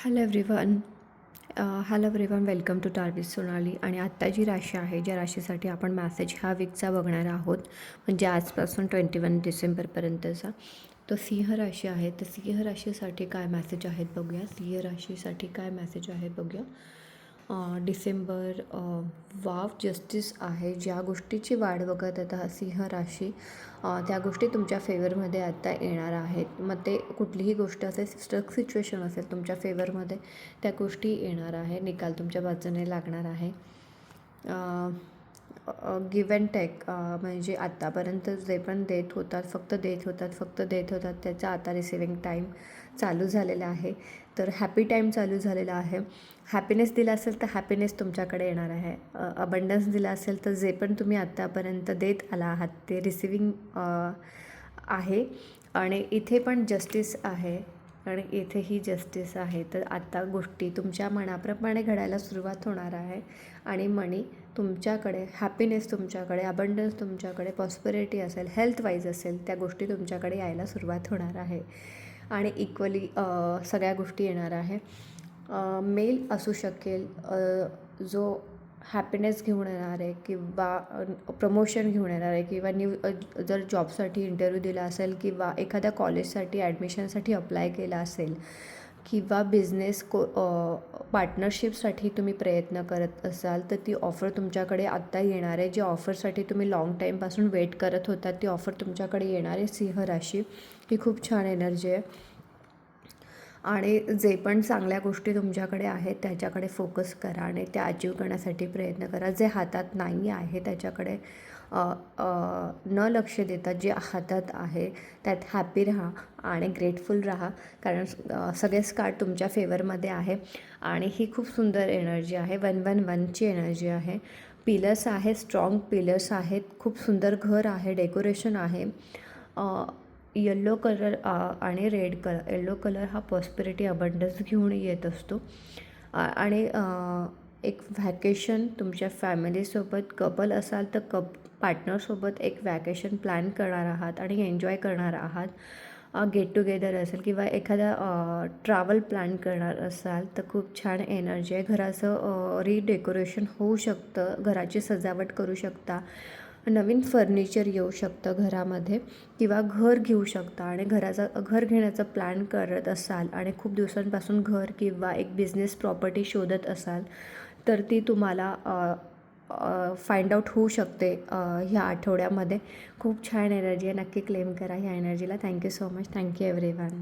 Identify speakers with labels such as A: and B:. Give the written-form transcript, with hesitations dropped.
A: Hello everyone. Welcome to टार्विस सोनाली. आणि आत्ता जी राशी आहे, ज्या राशीसाठी आपण मॅसेज ह्या वीकचा बघणार आहोत, म्हणजे आजपासून 21 डिसेंबरपर्यंतचा, तो सिंह राशी आहे. तर सिंह राशीसाठी काय मॅसेज आहेत बघूया. सिंह राशीसाठी काय मॅसेज आहे बघूया. डिसेंबर वाव जस्टिस आहे. ज्या गोष्टीची वाट बघत आता हा सिंह राशी, त्या गोष्टी तुमच्या फेवरमध्ये आता येणार आहेत. मग ते कुठलीही गोष्ट असेल, स्ट्रक सिच्युएशन असेल, तुमच्या फेवरमध्ये त्या गोष्टी येणार आहे. निकाल तुमच्या बाजूने लागणार आहे. गिव्ह अँड टेक, म्हणजे आत्तापर्यंत जे पण देत होतात, फक्त देत होतात त्याचा आता रिसिविंग टाईम चालू झालेला आहे. तर हॅपी टाईम चालू झालेला आहे. हॅपीनेस दिला असेल तर हॅपीनेस तुमच्याकडे येणार आहे. अबंडन्स दिला असेल तर जे पण तुम्ही आत्तापर्यंत देत आला आहात ते रिसिविंग आहे. आणि इथे पण जस्टिस आहे आणि इथेही जस्टिस आहे. तर आता गोष्टी तुमच्या मनाप्रमाणे घडायला सुरुवात होणार आहे. आणि मनी तुमच्याकडे, हॅपीनेस तुमच्याकडे, अबंडन्स तुमच्याकडे, प्रॉस्पेरिटी असेल, हेल्थवाईज असेल, त्या गोष्टी तुमच्याकडे यायला सुरुवात होणार आहे. आणि इक्वली सगळ्या गोष्टी येणार आहे. मेल असू शकेल जो हॅपीनेस घेऊन येणार आहे, किंवा प्रमोशन घेऊन येणार आहे, किंवा जर जॉबसाठी इंटरव्ह्यू दिला असेल, किंवा एखाद्या कॉलेजसाठी ॲडमिशनसाठी अप्लाय केला असेल, किंवा बिझनेस पार्टनरशिपसाठी तुम्ही प्रयत्न करत असाल, तर ती ऑफर तुमच्याकडे आत्ता येणार आहे. जी ऑफरसाठी तुम्ही लाँग टाईमपासून वेट करत होता, ती ऑफर तुमच्याकडे येणार आहे. सिंह राशी ही खूप छान एनर्जी आहे. आणि जे पण चांगल्या गोष्टी तुमच्याकडे आहेत त्याच्याकडे फोकस करा आणि त्या अचीव करण्यासाठी प्रयत्न करा. जे हातात नाही आहे त्याच्याकडे न लक्ष देता जे हातात आहे त्यात हॅपी राहा आणि ग्रेटफुल राहा, कारण सगळेच कार्ड तुमच्या फेवरमध्ये आहे. आणि ही खूप सुंदर एनर्जी आहे. 111ची एनर्जी आहे. पिलर्स आहे, स्ट्रॉंग पिलर्स आहेत. खूप सुंदर घर आहे, डेकोरेशन आहे. येल्लो कलर आणि रेड कलर. येल्लो कलर हा प्रॉस्पेरिटी, अबंडन्स घेऊन येत असतो. आणि एक व्हॅकेशन तुमच्या फॅमिलीसोबत, कपल असाल तर पार्टनरसोबत एक व्हॅकेशन प्लॅन करणार आहात आणि एन्जॉय करणार आहात. गेट टुगेदर असेल किंवा एखादा ट्रॅव्हल प्लॅन करणार असाल तर खूप छान एनर्जी आहे. घराचं रिडेकोरेशन होऊ शकतं, घराची सजावट करू शकता, नवीन फर्निचर येऊ शकतं घरामध्ये, किंवा घर घेऊ शकता. आणि घर घेण्याचा प्लॅन करत असाल आणि खूप दिवसांपासून घर किंवा एक बिझनेस प्रॉपर्टी शोधत असाल तर ती तुम्हाला फाइंड आउट होऊ शकते ह्या आठवड्यामध्ये. खूप छान एनर्जी आहे. नक्की क्लेम करा ह्या एनर्जीला. Thank you so much. Thank you everyone.